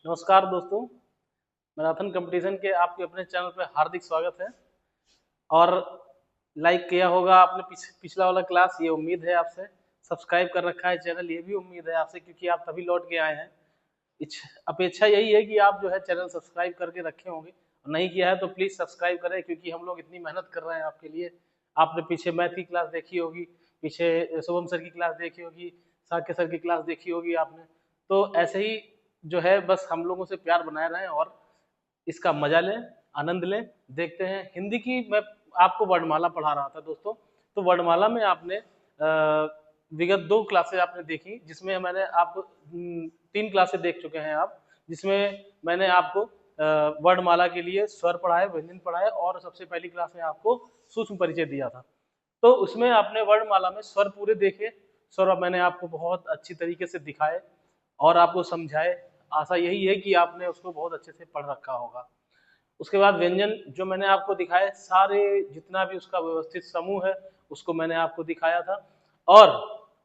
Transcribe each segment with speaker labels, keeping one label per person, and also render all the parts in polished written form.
Speaker 1: नमस्कार दोस्तों, marathon competition के आपके अपने चैनल पे हार्दिक स्वागत है। और लाइक किया होगा आपने पिछला वाला क्लास, ये उम्मीद है आपसे। सब्सक्राइब कर रखा है चैनल, ये भी उम्मीद है आपसे, क्योंकि आप तभी लौट के आए हैं। अपेक्षा यही है कि आप जो है चैनल सब्सक्राइब करके रखे होंगे, और नहीं किया है तो प्लीज सब्सक्राइब करें, क्योंकि हम लोग इतनी मेहनत कर रहे हैं आपके लिए। आपने पीछे मैथ की क्लास देखी होगी, पीछे शुभम सर की क्लास देखी होगी, साक्य सर की क्लास देखी होगी आपने। तो ऐसे ही जो है बस हम लोगों से प्यार बनाए रहें और इसका मजा लें, आनंद लें। देखते हैं हिंदी की, मैं आपको वर्णमाला पढ़ा रहा था दोस्तों। तो वर्णमाला में आपने विगत 2 क्लासेस आपने देखी, जिसमें मैंने आपको 3 क्लासेस देख चुके हैं आप, जिसमें मैंने आपको वर्णमाला के लिए स्वर पढ़ाए, व्यंजन पढ़ाए, और सबसे पहली क्लास में आपको सूक्ष्म परिचय दिया था। तो उसमें आपने वर्णमाला में स्वर पूरे देखे, स्वर मैंने आपको बहुत अच्छी तरीके से दिखाए और आपको समझाए। आशा यही है कि आपने उसको बहुत अच्छे से पढ़ रखा होगा। उसके बाद व्यंजन जो मैंने आपको दिखाए, सारे जितना भी उसका व्यवस्थित समूह है उसको मैंने आपको दिखाया था। और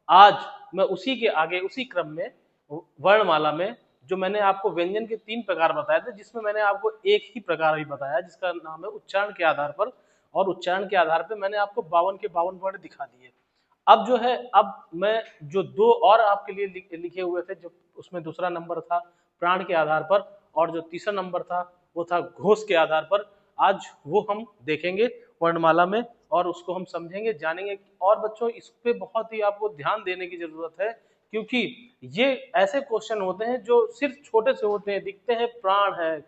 Speaker 1: आज मैं उसी के आगे उसी क्रम में वर्णमाला में जो मैंने आपको व्यंजन के 3 प्रकार बताए थे, जिसमें मैंने आपको एक ही प्रकार भी बताया जिसका नाम है उच्चारण के आधार पर। और उच्चारण के आधार पर मैंने आपको 52 के 52 वर्ण दिखा दिए। अब जो है, अब मैं जो 2 और आपके लिए लिखे हुए थे, जो उसमें दूसरा नंबर था प्राण के आधार पर, और जो तीसरा नंबर था वो था घोष के आधार पर, आज वो हम देखेंगे वर्णमाला में, और उसको हम समझेंगे, जानेंगे। और बच्चों, इस पे बहुत ही आपको ध्यान देने की जरूरत है, क्योंकि ये ऐसे क्वेश्चन होते हैं जो सिर्फ छोटे से होते हैं, दिखते हैं प्राण है,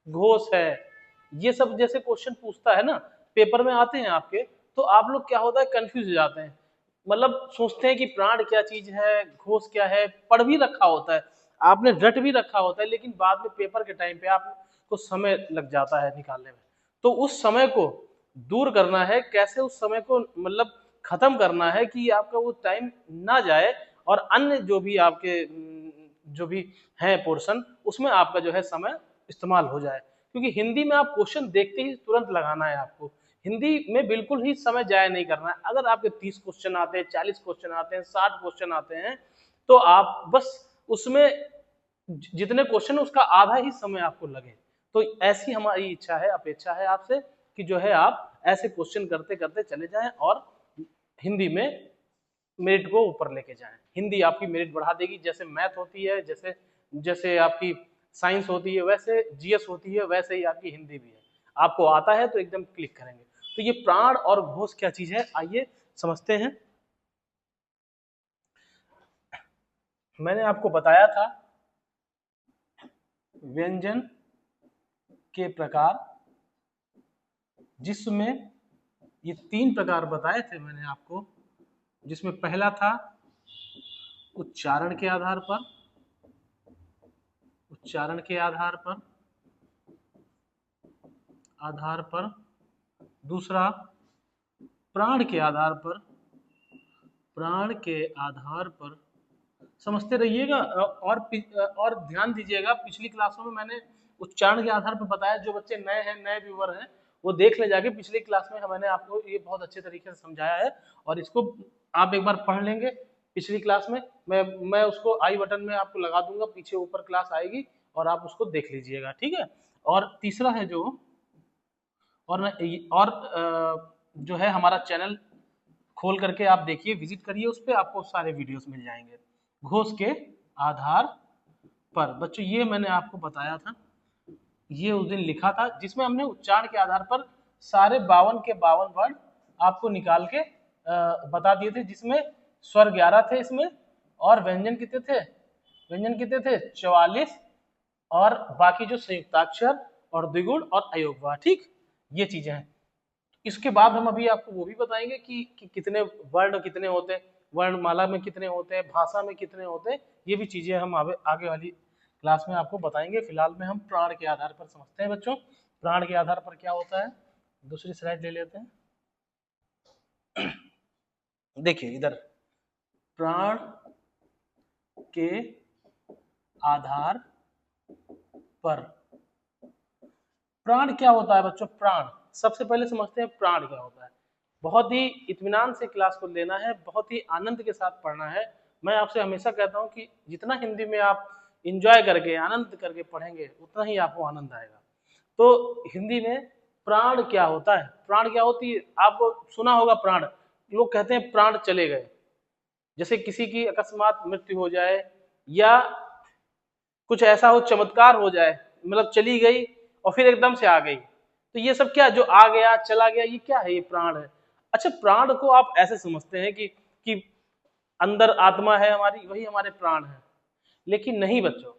Speaker 1: घोष है, ये सब जैसे क्वेश्चन पूछता है ना, पेपर में आते हैं आपके, तो आप लोग क्या होता है, कंफ्यूज हो जाते हैं। मतलब सोचते हैं कि प्राण क्या चीज है, घोष क्या है, पढ़ भी रखा होता है, आपने रट भी रखा होता है, लेकिन बाद में पेपर के टाइम पे आपको समय लग जाता है निकालने में। तो उस समय को दूर करना है, कैसे उस समय को मतलब खत्म करना है कि आपका वो टाइम ना जाए, और अन्य जो भी आपके जो भी है पोर्शन, उसमें आपका जो है समय इस्तेमाल हो जाए। क्योंकि हिंदी में आप क्वेश्चन देखते ही तुरंत लगाना है आपको, हिंदी में बिल्कुल ही समय जाया नहीं करना है। अगर आपके 30 क्वेश्चन आते हैं, 40 क्वेश्चन आते हैं, 60 क्वेश्चन आते हैं, तो आप बस उसमें जितने क्वेश्चन उसका आधा ही समय आपको लगे। तो ऐसी हमारी इच्छा है, अपेक्षा है आपसे, कि जो है आप ऐसे क्वेश्चन करते करते चले जाएं और हिंदी में मेरिट को ऊपर लेके जाएं। हिंदी आपकी मेरिट बढ़ा देगी, जैसे मैथ होती है, जैसे जैसे आपकी साइंस होती है, वैसे जीएस होती है, वैसे ही आपकी हिंदी भी है। आपको आता है तो एकदम क्लिक करेंगे। तो ये प्राण और घोष क्या चीज है, आइए समझते हैं। मैंने आपको बताया था व्यंजन के प्रकार, जिसमें ये 3 प्रकार बताए थे मैंने आपको, जिसमें पहला था उच्चारण के आधार पर, उच्चारण के आधार पर दूसरा प्राण के आधार पर, प्राण के आधार पर, समझते रहिएगा। और ध्यान दीजिएगा, पिछली क्लासों में मैंने उच्चारण के आधार पर बताया। जो बच्चे नए हैं, नए व्यूअर हैं, वो देख ले जाके, पिछली क्लास में मैंने आपको ये बहुत अच्छे तरीके से समझाया है, और इसको आप एक बार पढ़ लेंगे पिछली क्लास में। मैं उसको आई बटन में आपको लगा दूंगा, पीछे ऊपर क्लास आएगी, और आप उसको देख लीजिएगा, ठीक है। और तीसरा है जो, और जो है हमारा चैनल खोल करके आप देखिए, विजिट करिए, उस पर आपको सारे वीडियोस मिल जाएंगे। घोष के आधार पर बच्चों, ये मैंने आपको बताया था, ये उस दिन लिखा था, जिसमें हमने उच्चारण के आधार पर सारे 52 के 52 वर्ड आपको निकाल के बता दिए थे, जिसमें स्वर 11 थे इसमें, और व्यंजन कितने थे, व्यंजन कितने थे 44, और बाकी जो संयुक्ताक्षर और द्विगुण और अयोगवा, ठीक, ये चीजें हैं। इसके बाद हम अभी आपको वो भी बताएंगे कि कितने वर्ण कितने होते हैं, वर्णमाला में कितने होते हैं, भाषा में कितने होते हैं, ये भी चीजें हम आगे वाली क्लास में आपको बताएंगे। फिलहाल में हम प्राण के आधार पर समझते हैं बच्चों। प्राण के आधार पर क्या होता है, दूसरी स्लाइड ले लेते हैं। देखिए इधर, प्राण के आधार पर प्राण क्या होता है बच्चों, प्राण सबसे पहले समझते हैं प्राण क्या होता है। बहुत ही इत्मीनान से क्लास को लेना है, बहुत ही आनंद के साथ पढ़ना है। मैं आपसे हमेशा कहता हूं कि जितना हिंदी में आप इंजॉय करके आनंद करके पढ़ेंगे उतना ही आपको आनंद आएगा। तो हिंदी में प्राण क्या होता है, प्राण क्या होती है, आपको सुना होगा प्राण, लोग कहते हैं प्राण चले गए, जैसे किसी की अकस्मात मृत्यु हो जाए या कुछ ऐसा हो, चमत्कार हो जाए, मतलब चली गई और फिर एकदम से आ गई, तो ये सब क्या, जो आ गया चला गया, ये क्या है, ये प्राण है। अच्छा, प्राण को आप ऐसे समझते हैं कि अंदर आत्मा है हमारी, वही हमारे प्राण है, लेकिन नहीं बच्चों।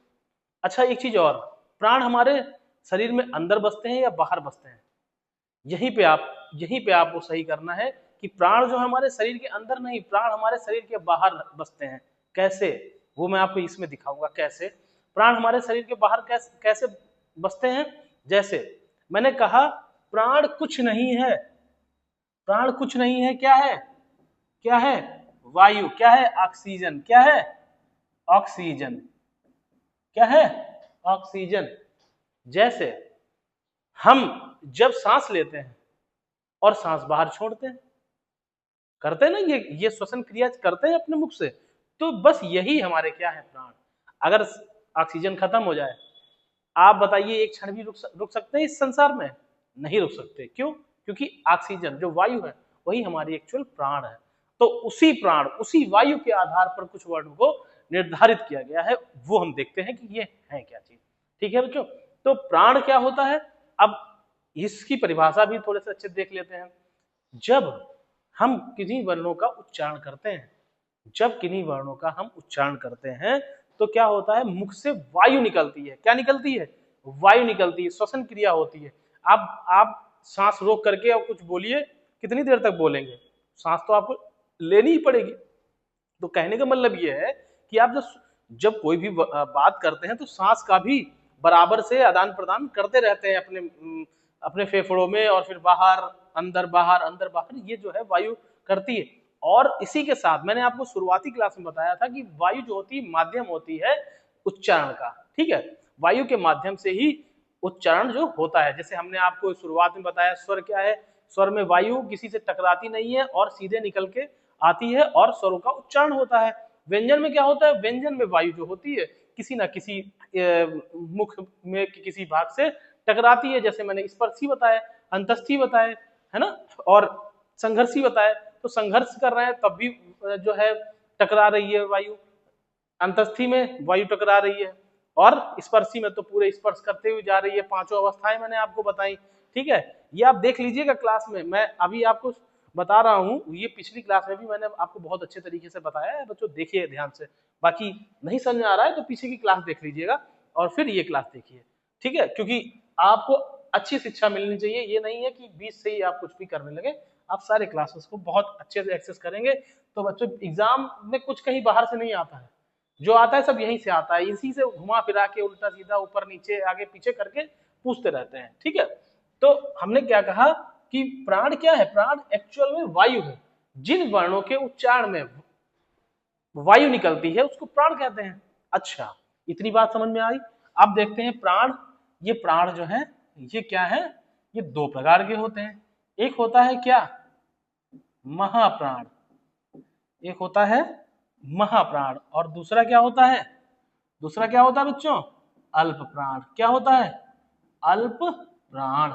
Speaker 1: अच्छा, एक चीज और, प्राण हमारे शरीर में अंदर बसते हैं या बाहर बसते हैं, यहीं पे आपको सही करना है कि प्राण जो हमारे शरीर के अंदर नहीं, प्राण हमारे शरीर के बाहर बसते हैं। कैसे, वो मैं आपको इसमें दिखाऊंगा कैसे प्राण हमारे शरीर के बाहर कैसे बसते हैं। जैसे मैंने कहा प्राण कुछ नहीं है, प्राण कुछ नहीं है, क्या है, क्या है, वायु, क्या है, ऑक्सीजन, क्या है, ऑक्सीजन, क्या है, ऑक्सीजन। जैसे हम जब सांस लेते हैं और सांस बाहर छोड़ते हैं, करते हैं ना, ये श्वसन क्रिया करते हैं अपने मुख से, तो बस यही हमारे क्या है, प्राण। अगर ऑक्सीजन खत्म हो जाए, आप बताइए एक क्षण भी रुक सकते हैं इस संसार में, नहीं रुक सकते। क्यों? क्योंकि ऑक्सीजन जो वायु है वही हमारी एक्चुअल प्राण है। तो उसी प्राण, उसी वायु के आधार पर कुछ वर्णों को निर्धारित किया गया है, वो हम देखते हैं कि ये है क्या चीज। ठीक है बच्चों, तो प्राण क्या होता है, अब इसकी परिभाषा भी थोड़े से अच्छे देख लेते हैं। जब हम किन्हीं वर्णों का उच्चारण करते हैं, जब किन्हीं वर्णों का हम उच्चारण करते हैं तो क्या होता है, मुख से वायु निकलती है। क्या निकलती है, वायु निकलती है, श्वसन क्रिया होती है। आप सांस रोक करके और कुछ बोलिए, कितनी देर तक बोलेंगे, सांस तो आपको लेनी ही पड़ेगी। तो कहने का मतलब ये है कि आप जब कोई भी बात करते हैं तो सांस का भी बराबर से आदान प्रदान करते रहते हैं अपने फेफड़ों में, और फिर बाहर अंदर बाहर अंदर बाहर, ये जो है वायु करती है। और इसी के साथ मैंने आपको शुरुआती क्लास में बताया था कि वायु जो होती है माध्यम होती है उच्चारण का। ठीक है, वायु के माध्यम से ही उच्चारण जो होता है, जैसे हमने आपको शुरुआत में बताया स्वर क्या है, स्वर में वायु किसी से टकराती नहीं है और सीधे निकल के आती है और स्वरों का उच्चारण होता है। व्यंजन में क्या होता है, व्यंजन में वायु जो होती है किसी ना किसी मुख में किसी भाग से टकराती है, जैसे मैंने स्पर्शी बताया, अंतस्थी बताए, है ना, और संघर्षी बताए। तो संघर्ष कर रहे हैं तब भी जो है टकरा रही है वायु, अंतस्थी में वायु टकरा रही है, और स्पर्शी में तो पूरे स्पर्श करते हुए जा रही है। पांचों अवस्थाएं मैंने आपको बताई। ठीक है, ये आप देख लीजिएगा क्लास में, मैं अभी आपको बता रहा हूँ, ये पिछली क्लास में भी मैंने आपको बहुत अच्छे तरीके से बताया है बच्चों, देखिए ध्यान से। बाकी नहीं समझ में आ रहा है तो पीछे की क्लास देख लीजिएगा और फिर ये क्लास देखिए। ठीक है, क्योंकि आपको अच्छी शिक्षा मिलनी चाहिए, ये नहीं है कि बीच से ही आप कुछ भी करने लगे। आप सारे क्लासेस को बहुत अच्छे से एक्सेस करेंगे तो बच्चों एग्जाम में कुछ कहीं बाहर से नहीं आता है, जो आता है सब यहीं से आता है, इसी से घुमा फिरा के उल्टा सीधा ऊपर नीचे आगे पीछे करके पूछते रहते हैं। ठीक है, तो हमने क्या कहा कि प्राण क्या है, प्राण एक्चुअल में वायु है। जिन वर्णों के उच्चारण में वायु निकलती है उसको प्राण कहते हैं। अच्छा, इतनी बात समझ में आई। अब देखते हैं प्राण, ये प्राण जो है ये क्या है, ये दो प्रकार के होते हैं। एक होता है क्या, महाप्राण, एक होता है महाप्राण, और दूसरा क्या होता है, दूसरा क्या होता है बच्चों, अल्प प्राण। क्या होता है, अल्प प्राण।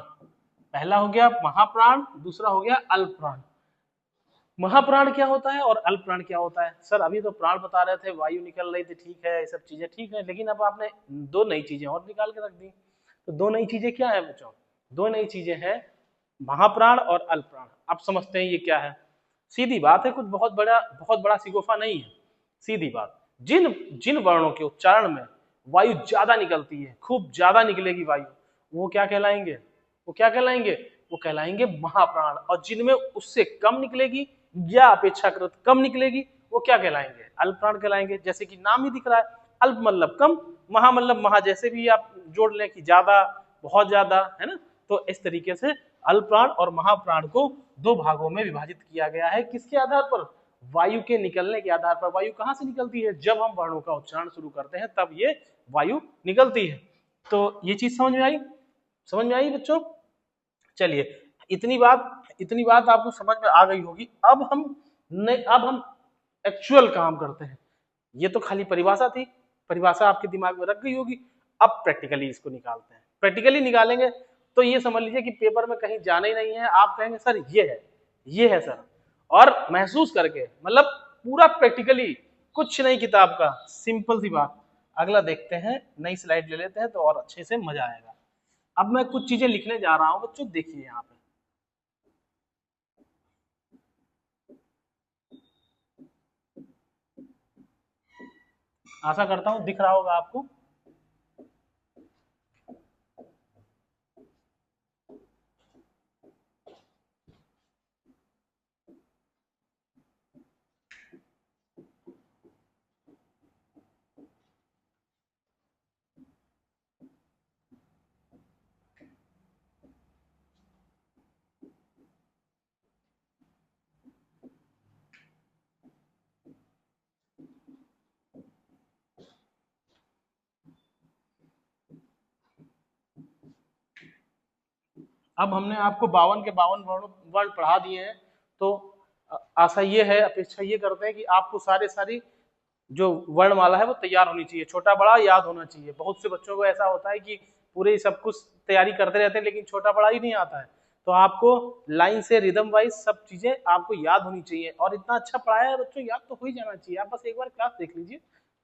Speaker 1: पहला हो गया महाप्राण, दूसरा हो गया अल्प प्राण। महाप्राण क्या होता है और अल्प प्राण क्या होता है। सर अभी तो प्राण बता रहे थे, वायु निकल रही थी, ठीक है, ये सब चीजें ठीक है, लेकिन अब आपने दो नई चीजें और निकाल के रख दी। तो दो नई चीजें क्या है बच्चों, दो नई चीजें हैं महाप्राण और अल्प प्राण। आप समझते हैं ये क्या है, सीधी बात है, कुछ बहुत बड़ा सिगोफा नहीं है, सीधी बात। जिन जिन वर्णों के उच्चारण में वायु ज्यादा निकलती है, खूब ज्यादा निकलेगी वायु, वो क्या कहलाएंगे, वो क्या कहलाएंगे, वो कहलाएंगे महाप्राण। और जिनमें उससे कम निकलेगी या अपेक्षाकृत कम निकलेगी वो क्या कहलाएंगे, अल्प प्राण कहलाएंगे। जैसे कि नाम ही दिख रहा है, अल्प मतलब कम, महा मतलब महा, जैसे भी आप जोड़ लें कि ज्यादा, बहुत ज्यादा, है ना। तो इस तरीके से अल्प प्राण और महाप्राण को दो भागों में विभाजित किया गया है। किसके आधार पर, वायु के निकलने के आधार पर। वायु कहां से निकलती है, जब हम वर्णों का उच्चारण शुरू करते हैं तब ये वायु निकलती है। तो ये चीज समझ में आई, समझ में आई बच्चों। चलिए, इतनी बात आपको समझ में आ गई होगी। अब हम एक्चुअल काम करते हैं। ये तो खाली परिभाषा थी, परिभाषा आपके दिमाग में रख गई होगी। अब प्रैक्टिकली इसको निकालते हैं। प्रैक्टिकली निकालेंगे तो ये समझ लीजिए कि पेपर में कहीं जाना ही नहीं है, आप कहेंगे सर ये है सर, और महसूस करके, मतलब पूरा प्रैक्टिकली, कुछ नहीं किताब का, सिंपल सी बात। अगला देखते हैं, नई स्लाइड ले लेते हैं तो और अच्छे से मजा आएगा। अब मैं कुछ चीजें लिखने जा रहा हूं बच्चों, देखिए यहाँ पे। आशा करता हूं दिख रहा होगा आपको। अब हमने आपको 52 के 52 वर्ण पढ़ा दिए हैं, तो आशा ये है, अपेक्षा ये करते हैं कि आपको सारी जो वर्णमाला है वो तैयार होनी चाहिए, छोटा बड़ा याद होना चाहिए। बहुत से बच्चों को ऐसा होता है कि पूरे सब कुछ तैयारी करते रहते हैं लेकिन छोटा बड़ा ही नहीं आता है। तो आपको लाइन से रिदम वाइज सब चीजें आपको याद होनी चाहिए, और इतना अच्छा पढ़ाया है बच्चों, याद तो हो ही जाना चाहिए। आप बस एक बार क्लास देख लीजिए,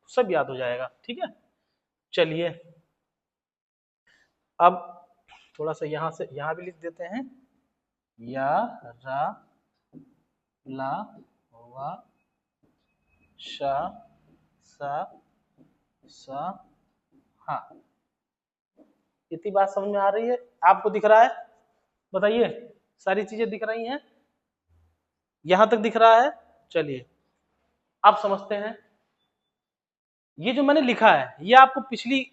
Speaker 1: सब याद हो जाएगा। ठीक है, चलिए अब थोड़ा सा यहाँ से यहाँ भी लिख देते हैं, या रा ला वा शा सा सा हा। इतनी बात समझ में आ रही है? आपको दिख रहा है? बताइए, सारी चीजें दिख रही हैं? यहां तक दिख रहा है? चलिए अब समझते हैं। ये जो मैंने लिखा है ये आपको पिछली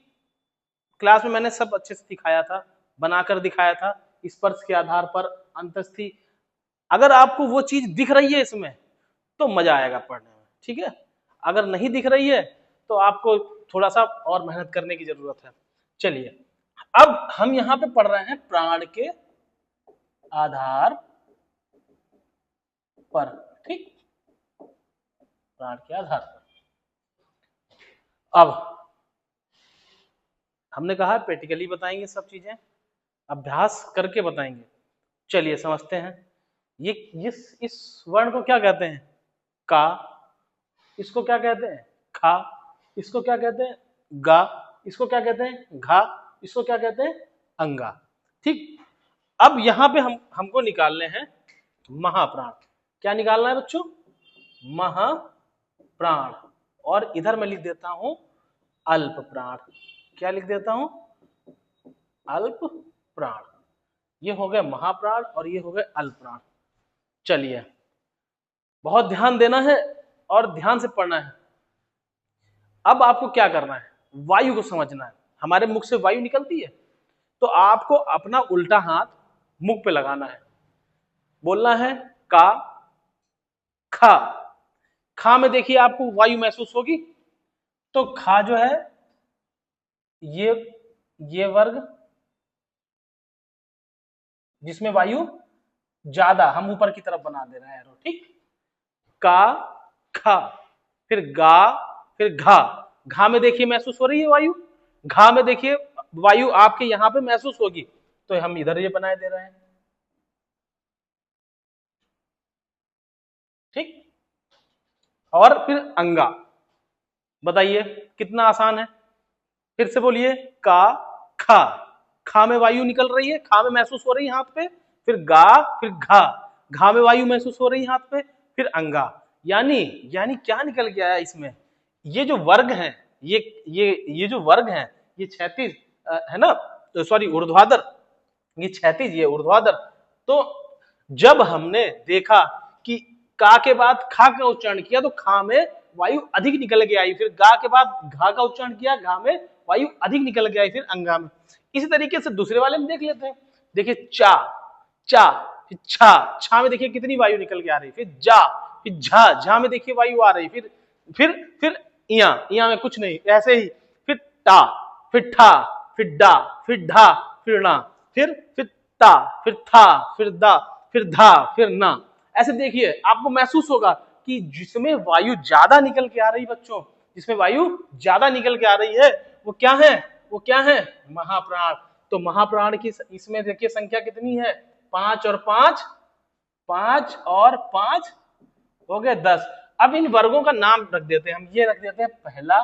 Speaker 1: क्लास में मैंने सब अच्छे से दिखाया था, बनाकर दिखाया था, स्पर्श के आधार पर अंतस्थी। अगर आपको वो चीज दिख रही है इसमें तो मजा आएगा पढ़ने में। ठीक है, अगर नहीं दिख रही है तो आपको थोड़ा सा और मेहनत करने की जरूरत है। चलिए अब हम यहाँ पे पढ़ रहे हैं प्राण के आधार पर। ठीक, प्राण के आधार पर। अब हमने कहा प्रैक्टिकली बताएंगे सब चीजें, अभ्यास करके बताएंगे। चलिए समझते हैं। ये इस वर्ण को क्या कहते हैं? का। इसको क्या कहते हैं? खा। इसको क्या कहते हैं? गा। इसको क्या कहते हैं? घा। इसको क्या कहते हैं? अंगा। ठीक, अब यहां पे हमको निकालने हैं महाप्राण। क्या निकालना है बच्चों? महाप्राण। और इधर मैं लिख देता हूं अल्प प्राण। क्या लिख देता हूं? अल्प प्राण। ये हो गए महाप्राण और ये हो गए अल्प प्राण। चलिए बहुत ध्यान देना है और ध्यान से पढ़ना है। अब आपको क्या करना है? वायु को समझना है। हमारे मुख से वायु निकलती है, तो आपको अपना उल्टा हाथ मुख पे लगाना है, बोलना है का खा। खा में देखिए आपको वायु महसूस होगी, तो खा जो है ये वर्ग जिसमें वायु ज्यादा, हम ऊपर की तरफ बना दे रहे हैं एरो। ठीक, का खा, फिर गा, फिर घा। घा में देखिए महसूस हो रही है वायु, घा में देखिए वायु आपके यहां पे महसूस होगी, तो हम इधर ये बनाए दे रहे हैं। ठीक, और फिर अंगा। बताइए कितना आसान है? फिर से बोलिए, का खा। खा में वायु निकल रही है, खा में महसूस हो रही है हाथ पे, फिर गा, फिर घा। घा में वायु महसूस हो रही है हाथ पे, फिर अंगा। यानी क्या निकल गया है इसमें? ये जो वर्ग हैं, ये जो वर्ग हैं, ये क्षैतिज है ना, तो सॉरी ऊर्ध्वाधर, ये क्षैतिज, ये ऊर्ध्वाधर। तो जब हमने देखा कि का के बाद खा का उच्चारण किया तो खा में वायु अधिक निकल के आई, फिर गा के बाद घा का उच्चारण किया, घा में वायु अधिक निकल के आई, फिर अंगा में। इसी तरीके से दूसरे वाले में देख लेते हैं। देखिए चा, चा, फिर छा, छा में देखिए कितनी वायु निकल के आ रही, फिर जा, फिर झा, झा में देखिए वायु आ रही, फिर इया, इया में कुछ नहीं, ऐसे ही, फिर टा, फिर ठा, फिर डा, फिर ढा, फिर ना, फिर ता, फिर था, फिर दा, फिर धा, फिर ना। ऐसे देखिए आपको महसूस होगा कि जिसमें वायु ज्यादा निकल के आ रही बच्चों, जिसमें वायु ज्यादा निकल के आ रही है वो क्या है, वो क्या है, महाप्राण। तो महाप्राण की इसमें देखिए संख्या कितनी है, 5 और 5, 5 और 5 हो गए 10। अब इन वर्गों का नाम रख देते हैं हम, ये रख देते हैं पहला,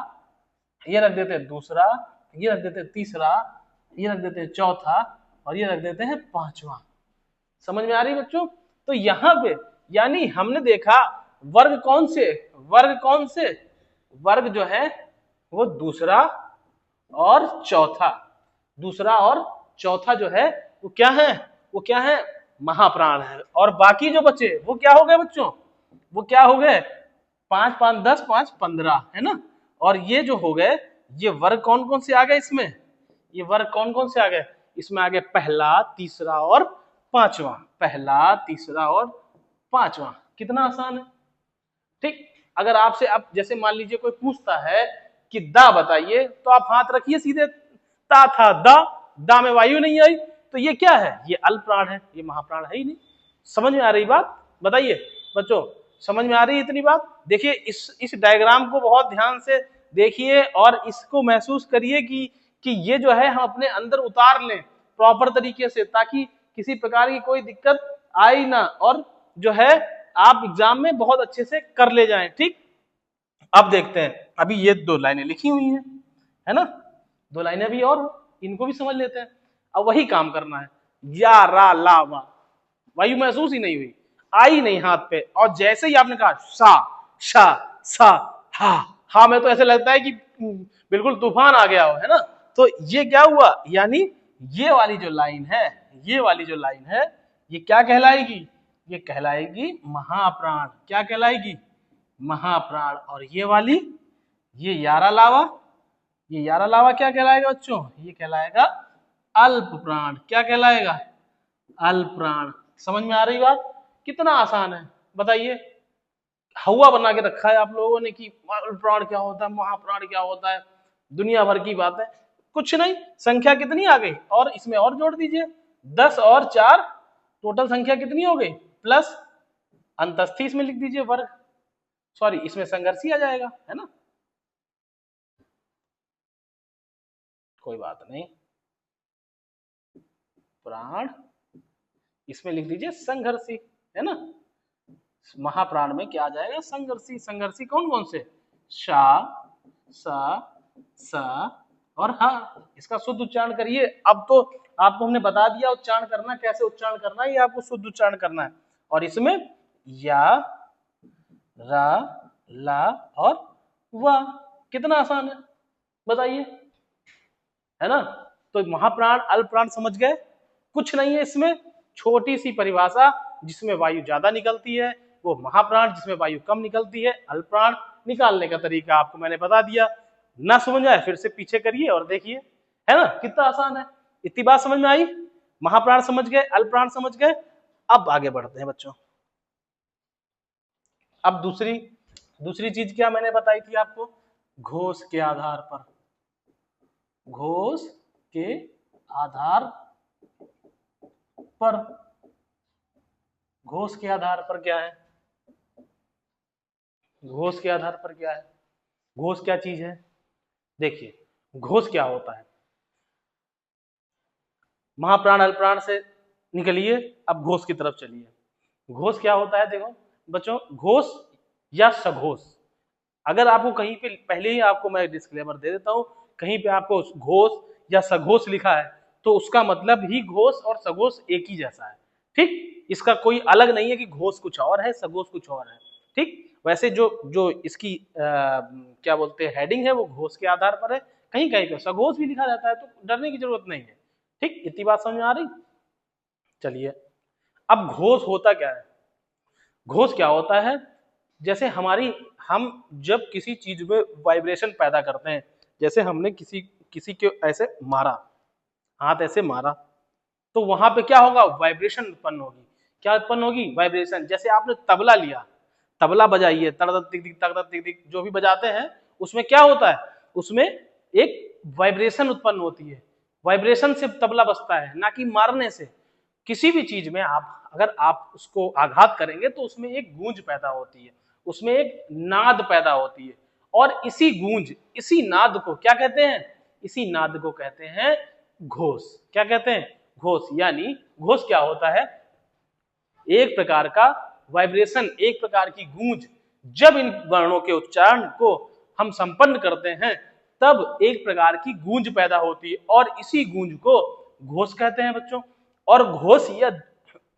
Speaker 1: ये रख देते हैं दूसरा, ये रख देते हैं तीसरा, ये रख देते हैं चौथा, और ये रख देते हैं पांचवा। समझ में आ रही बच्चों? तो यहाँ पे यानी हमने देखा वर्ग कौन से, वर्ग कौन से, वर्ग जो है वो दूसरा और चौथा, दूसरा और चौथा जो है वो क्या है, वो क्या है, महाप्राण है। और बाकी जो बचे वो क्या हो गए बच्चों, वो क्या हो गए, 5 5 10 5 15 है ना। और ये जो हो गए ये वर्ग कौन कौन से आ गए इसमें, ये वर्ग कौन कौन से आ गए, इसमें आ गए पहला, तीसरा और पांचवा, पहला, तीसरा और पांचवा। कितना आसान है। ठीक, अगर आपसे अब जैसे मान लीजिए कोई पूछता है कि दा बताइए, तो आप हाथ रखिए सीधे, ता था दा में वायु नहीं आई, तो ये क्या है, ये अल्प प्राण है, ये महाप्राण है ही नहीं। समझ में आ रही बात, बताइए बच्चों, समझ में आ रही है इतनी बात? देखिए इस डायग्राम को बहुत ध्यान से देखिए और इसको महसूस करिए कि ये जो है हम अपने अंदर उतार लें प्रॉपर तरीके से, ताकि किसी प्रकार की कोई दिक्कत आई ना, और जो है आप एग्जाम में बहुत अच्छे से कर ले जाएं। ठीक, अब देखते हैं, अभी ये 2 लाइनें लिखी हुई हैं, है ना, 2 लाइनें भी और इनको भी समझ लेते हैं। अब वही काम करना है, या रा ला वा, वायु महसूस ही नहीं हुई, आई नहीं हाथ पे, और जैसे ही आपने कहा सा शा सा हा में तो ऐसे लगता है कि बिल्कुल तूफान आ गया हो, है ना। तो ये क्या हुआ, यानी ये वाली जो लाइन है, ये वाली जो लाइन है ये क्या कहलाएगी, ये कहलाएगी महाप्राण। क्या कहलाएगी, महाप्राण। और ये वाली, ये यारा लावा, ये यारा लावा क्या कहलाएगा बच्चों, ये कहलाएगा अल्प प्राण। क्या कहलाएगा, अल्प प्राण। समझ में आ रही बात, कितना आसान है बताइए। हवा बना के रखा है आप लोगों ने कि अल्प प्राण क्या होता है, महाप्राण क्या होता है, दुनिया भर की बात है, कुछ नहीं। संख्या कितनी आ गई, और इसमें और जोड़ दीजिए, 10 और 4 टोटल संख्या कितनी हो गई, प्लस अंतस्थी इसमें लिख दीजिए वर्ग, सॉरी इसमें संघर्षी आ जाएगा, है ना, कोई बात नहीं, प्राण इसमें लिख दीजिए संघर्षी, है ना। महाप्राण में क्या आ जाएगा, संघर्षी। संघर्षी कौन कौन से, शा सा सा और हा। इसका शुद्ध उच्चारण करिए। अब तो आपको हमने बता दिया उच्चारण करना, कैसे उच्चारण करना है, ये आपको शुद्ध उच्चारण करना है। और इसमें या रा ला और वा, कितना आसान है बताइए, है ना। तो महाप्राण अल्प प्राण समझ गए, कुछ नहीं है इसमें, छोटी सी परिभाषा, जिसमें वायु ज्यादा निकलती है वो महाप्राण, जिसमें वायु कम निकलती है अल्प प्राण। निकालने का तरीका आपको मैंने बता दिया, ना समझ आए फिर से पीछे करिए और देखिए, है ना, कितना आसान है। इतनी बात समझ में आई, महाप्राण समझ गए, अल्प प्राण समझ गए। अब आगे बढ़ते हैं बच्चों। अब दूसरी चीज क्या मैंने बताई थी आपको, घोष के आधार पर, घोष के आधार पर, घोष के आधार पर क्या है, घोष के आधार पर क्या है, घोष क्या चीज है। देखिए घोष क्या होता है, महाप्राण अल्पप्राण से निकलिए, अब घोष की तरफ चलिए। घोष क्या होता है, देखो बच्चों, घोष या सघोष, अगर आपको कहीं पे पहले ही आपको मैं डिस्क्लेमर दे देता हूं, कहीं पे आपको घोष या सघोष लिखा है तो उसका मतलब ही घोष और सघोष एक ही जैसा है। ठीक, इसका कोई अलग नहीं है कि घोष कुछ और है सघोष कुछ और है। ठीक, वैसे जो जो इसकी क्या बोलते हैं हेडिंग है वो घोष के आधार पर है, कहीं कहीं पे सघोष भी लिखा जाता है, तो डरने की जरूरत नहीं है। ठीक, इतनी बात समझ में आ रही। चलिए अब घोष होता क्या है, घोष क्या होता है, जैसे हम जब किसी चीज में वाइब्रेशन पैदा करते हैं, जैसे हमने किसी के ऐसे मारा, हाथ ऐसे मारा, तो वहां पे क्या होगा, वाइब्रेशन उत्पन्न होगी। क्या उत्पन्न होगी, वाइब्रेशन। जैसे आपने तबला लिया, तबला बजाइए, तड़क दिक दिक तक दिक दिक जो भी बजाते हैं, उसमें क्या होता है, उसमें एक वाइब्रेशन उत्पन्न होती है, वाइब्रेशन से तबला बजता है, ना कि मारने से। किसी भी चीज में आप अगर आप उसको आघात करेंगे तो उसमें एक गूंज पैदा होती है, उसमें एक नाद पैदा होती है, और इसी गूंज, इसी नाद को क्या कहते हैं? इसी नाद को कहते हैं घोष। क्या कहते हैं? घोष। यानी घोष क्या होता है? एक प्रकार का वाइब्रेशन, एक प्रकार की गूंज। जब इन वर्णों के उच्चारण को हम संपन्न करते हैं तब एक प्रकार की गूंज पैदा होती है और इसी गूंज को घोष कहते हैं बच्चों। और घोष या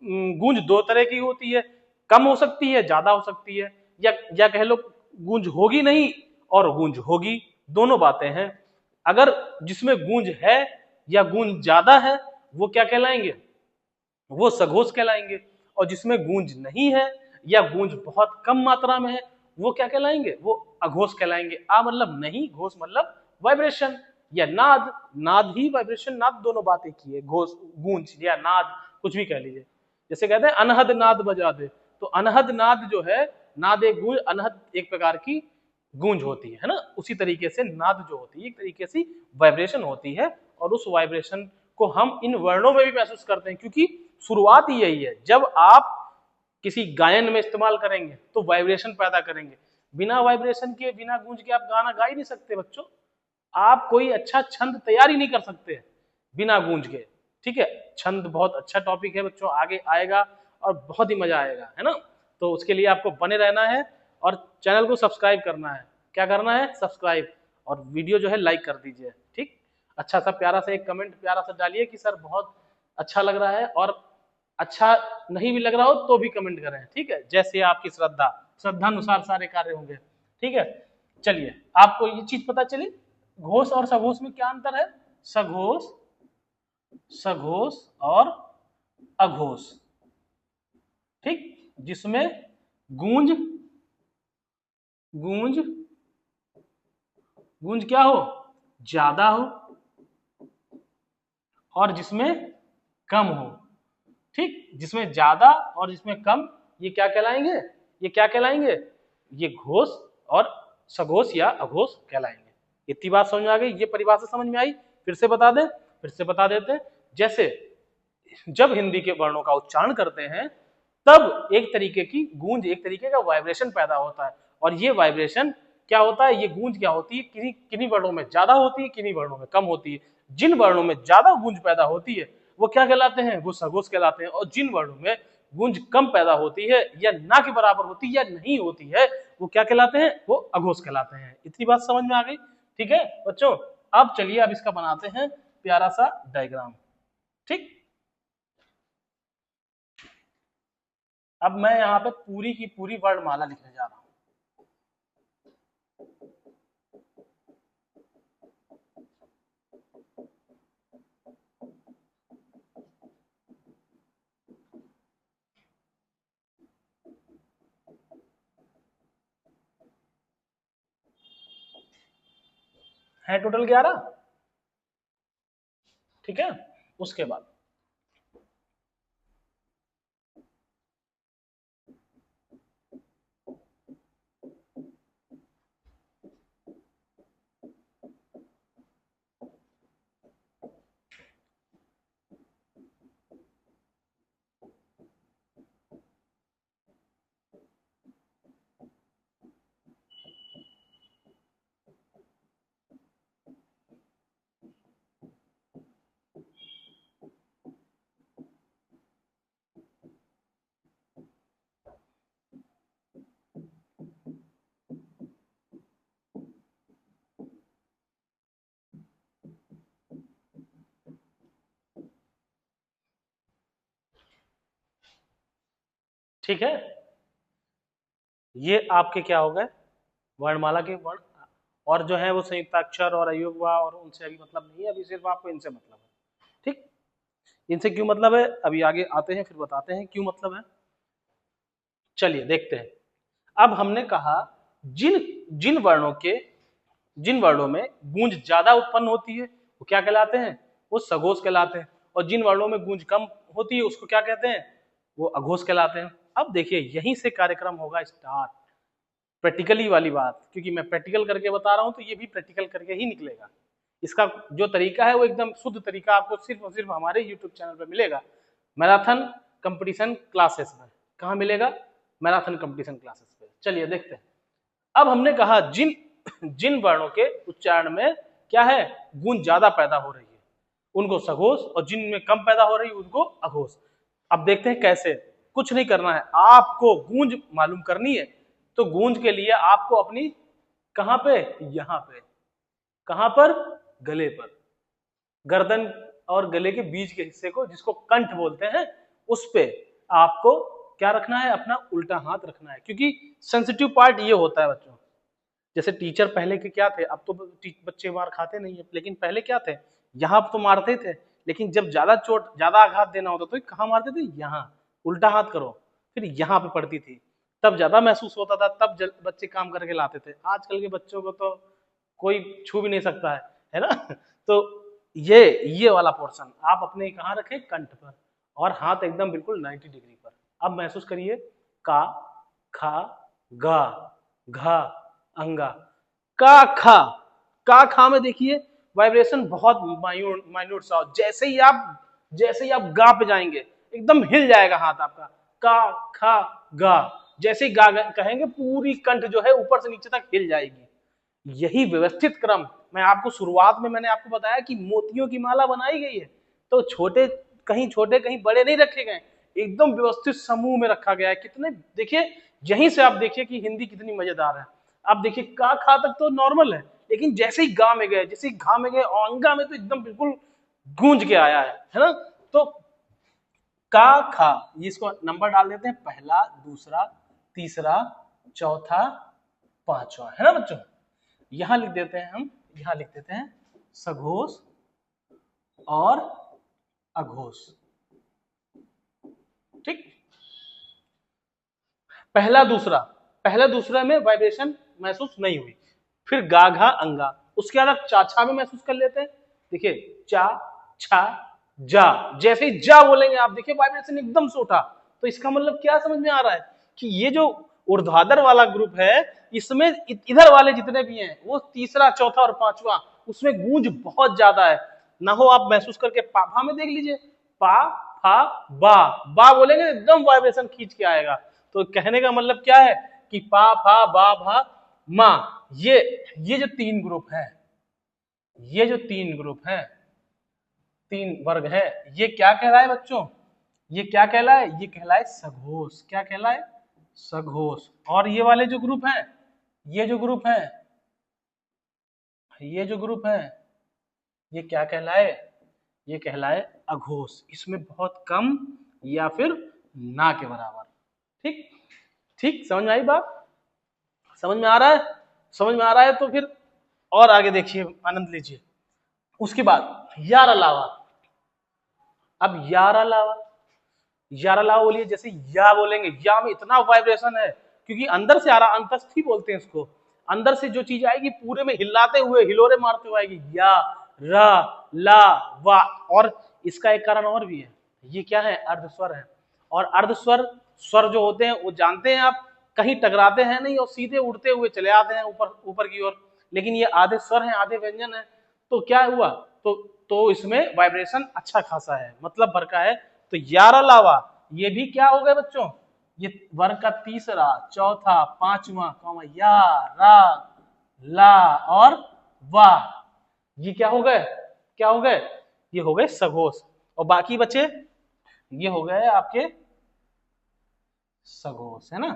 Speaker 1: गूंज दो तरह की होती है, कम हो सकती है, ज्यादा हो सकती है, या कह लो गूंज होगी नहीं और गूंज होगी, दोनों बातें हैं। अगर जिसमें गूंज है या गूंज ज्यादा है वो क्या कहलाएंगे? वो सघोष कहलाएंगे। और जिसमें गूंज नहीं है या गूंज बहुत कम मात्रा में है वो क्या कहलाएंगे? वो अघोष कहलाएंगे। आ मतलब नहीं, घोष मतलब वाइब्रेशन या नाद। नाद ही वाइब्रेशन, नाद दोनों बातें की है। घोष, गूंज या नाद कुछ भी कह लीजिए। जैसे कहते हैं अनहद नाद बजा दे, तो अनहद नाद जो है, नाद एक गूंज, अनहद एक प्रकार की गूंज होती है ना। उसी तरीके से नाद जो होती है एक तरीके से वाइब्रेशन होती है और उस वाइब्रेशन को हम इन वर्णों में भी महसूस करते हैं, क्योंकि शुरुआत ही यही है। जब आप किसी गायन में इस्तेमाल करेंगे तो वाइब्रेशन पैदा करेंगे। बिना वाइब्रेशन के, बिना गूंज के आप गाना गा ही नहीं सकते बच्चों। आप कोई अच्छा छंद तैयार ही नहीं कर सकते बिना गूंज के। ठीक है, छंद बहुत अच्छा टॉपिक है बच्चों, आगे आएगा और बहुत ही मजा आएगा, है ना। तो उसके लिए आपको बने रहना है और चैनल को सब्सक्राइब करना है। क्या करना है? सब्सक्राइब, और वीडियो जो है लाइक कर दीजिए। ठीक, अच्छा सा प्यारा सा एक कमेंट प्यारा सा डालिए कि सर बहुत अच्छा लग रहा है, और अच्छा नहीं भी लग रहा हो तो भी कमेंट करें। ठीक है, जैसे आपकी श्रद्धा, श्रद्धानुसार सारे कार्य होंगे। ठीक है, चलिए आपको ये चीज पता चली घोष और सघोष में क्या अंतर है? सघोष, सघोष और अघोष। ठीक, जिसमें गूंज, गूंज, गूंज क्या हो? ज्यादा हो, और जिसमें कम हो। ठीक, जिसमें ज्यादा और जिसमें कम, ये क्या कहलाएंगे? ये क्या कहलाएंगे? ये घोष और सघोष या अघोष कहलाएंगे। इतनी बात समझ में आ गई? ये परिभाषा समझ में आई? फिर से बता दें, फिर से बता देते हैं। जैसे जब हिंदी के वर्णों का उच्चारण करते हैं तब एक तरीके की गूंज, एक तरीके का वाइब्रेशन पैदा होता है। और ये वाइब्रेशन क्या होता है? ये गूंज क्या होती है? किन्हीं किन्हीं वर्णों में ज्यादा होती है, किन्हीं वर्णों में कम होती है। जिन वर्णों में ज्यादा गूंज पैदा होती है वो क्या कहलाते हैं? वो सघोष कहलाते हैं। और जिन वर्णों में गूंज कम पैदा होती है या ना के बराबर होती है या नहीं होती है वो क्या कहलाते हैं? वो अघोष कहलाते हैं। इतनी बात समझ में आ गई? ठीक है बच्चों, अब चलिए अब इसका बनाते हैं प्यारा सा डायग्राम। ठीक, अब मैं यहाँ पे पूरी की पूरी वर्णमाला लिखने जा रहा हूं। है टोटल 11। ठीक है, उसके बाद ठीक है, ये आपके क्या हो गए? वर्णमाला के वर्ण। और जो है वो संयुक्ताक्षर और अयुग्मा और उनसे अभी मतलब नहीं है, अभी सिर्फ आपको इनसे मतलब है। ठीक, इनसे क्यों मतलब है अभी आगे आते हैं फिर बताते हैं क्यों मतलब है। चलिए देखते हैं। अब हमने कहा जिन जिन वर्णों के, जिन वर्णों में गूंज ज्यादा उत्पन्न होती है वो क्या कहलाते हैं? वो सघोष कहलाते हैं। और जिन वर्णों में गूंज कम होती है उसको क्या कहते हैं? वो अघोष कहलाते हैं। अब देखिए यहीं से कार्यक्रम होगा स्टार्ट, प्रैक्टिकली वाली बात, क्योंकि मैं प्रैक्टिकल करके बता रहा हूं तो ये भी प्रैक्टिकल करके ही निकलेगा। इसका जो तरीका है वो एकदम शुद्ध तरीका आपको सिर्फ और सिर्फ हमारे यूट्यूब चैनल पर मिलेगा, मैराथन कंपटीशन क्लासेस में। कहाँ मिलेगा? मैराथन कंपटीशन क्लासेस पे। चलिए देखते हैं। अब हमने कहा जिन जिन वर्णों के उच्चारण में क्या है, गूंज ज्यादा पैदा हो रही है उनको सघोष, और जिन में कम पैदा हो रही है उनको अघोष। अब देखते हैं कैसे। कुछ नहीं करना है, आपको गूंज मालूम करनी है। तो गूंज के लिए आपको अपनी कहां पे, यहां पे, कहां पर, गले पर, गर्दन और गले के बीच के हिस्से को जिसको कंठ बोलते हैं उस पे आपको क्या रखना है, अपना उल्टा हाथ रखना है, क्योंकि सेंसिटिव पार्ट ये होता है बच्चों। जैसे टीचर पहले के क्या थे, अब तो बच्चे मार खाते नहीं है, लेकिन पहले क्या थे, यहाँ तो मारते थे, लेकिन जब ज्यादा चोट, ज्यादा आघात देना होता तो कहाँ मारते थे, यहाँ। उल्टा हाथ करो, फिर यहाँ पे पड़ती थी, तब ज्यादा महसूस होता था, तब बच्चे काम करके लाते थे। आजकल के बच्चों को तो कोई छू भी नहीं सकता है ना। तो ये वाला पोर्शन आप अपने कहाँ रखें, कंठ पर, और हाथ एकदम बिल्कुल 90 डिग्री पर। अब महसूस करिए, का, खा, गा, घा, अंगा, का खा में देखिए वाइब्रेशन बहुत माइन्यूट सा, जैसे ही आप गा पे जाएंगे एकदम हिल जाएगा हाथ आपका। का खा गा, जैसे ही गा कहेंगे पूरी कंठ जो है ऊपर से नीचे तक हिल जाएगी। यही व्यवस्थित क्रम मैं आपको शुरुआत में मैंने आपको बताया कि मोतियों की माला बनाई गई है, तो छोटे कहीं बड़े नहीं रखे गए, एकदम व्यवस्थित समूह में रखा गया है। कितने देखिए, यहीं से आप देखिए कि हिंदी कितनी मजेदार है। आप देखिए का खा तक तो नॉर्मल है, लेकिन जैसे ही गा में गए, जैसे ही घा में गए, अंगा में तो एकदम बिल्कुल गूंज के आया है ना। तो का खा, इसको नंबर डाल देते हैं, पहला, दूसरा, तीसरा, चौथा, पांचवा, है ना बच्चों। यहां लिख देते हैं हम, यहां लिख देते हैं सघोष और अघोष। ठीक, पहला दूसरा में वाइब्रेशन महसूस नहीं हुई। फिर गा घा अंगा, उसके बाद आप चा छा में महसूस कर लेते हैं। देखिए चा छा जा, जैसे ही जा बोलेंगे आप देखिए वाइब्रेशन एकदम से उठा। तो इसका मतलब क्या समझ में आ रहा है कि ये जो ऊर्ध्वाधर वाला ग्रुप है, इसमें इधर वाले जितने भी हैं वो तीसरा, चौथा और पांचवा, उसमें गूंज बहुत ज्यादा है। ना हो आप महसूस करके पा में देख लीजिए, पा फा बा बोलेंगे एकदम वाइब्रेशन खींच के आएगा। तो कहने का मतलब क्या है कि पा फा बा भा मा, ये जो तीन ग्रुप है, ये जो तीन ग्रुप है, तीन वर्ग है, ये क्या कहलाए बच्चों, ये क्या कहलाए, ये कहलाए सघोष। क्या कहलाए, सघोष। और ये वाले जो ग्रुप हैं, ये जो ग्रुप है, ये जो ग्रुप है, ये क्या कहलाए, ये कहलाए अघोष। इसमें बहुत कम या फिर ना के बराबर। ठीक ठीक, समझ में आई बात, समझ में आ रहा है, समझ में आ रहा है तो फिर और आगे देखिए, आनंद लीजिए। उसके बाद यार अलावा, अब यार अलावा बोलिए। जैसे या बोलेंगे, या में इतना वाइब्रेशन है क्योंकि अंदर से आ रहा, अंतस्थी बोलते हैं इसको, अंदर से जो चीज आएगी पूरे में हिलाते हुए, हिलोरे मारते हुए आएगी, या रा ला वा। और इसका एक कारण और भी है, ये क्या है, अर्धस्वर है। और अर्धस्वर स्वर जो होते हैं वो जानते हैं आप, कहीं टकराते हैं नहीं और सीधे उड़ते हुए चले आते हैं ऊपर की ओर। लेकिन ये आधे स्वर हैं, आधे व्यंजन है, तो क्या हुआ, तो इसमें वाइब्रेशन अच्छा खासा है, मतलब भर का है। तो यार अलावा ये भी क्या हो गए बच्चों, ये वर्ग का तीसरा, चौथा, पांचवा, या रा ला और वा, ये क्या हो गए, क्या हो गए, ये हो गए सघोष। और बाकी बचे ये हो गए आपके सघोष, है ना।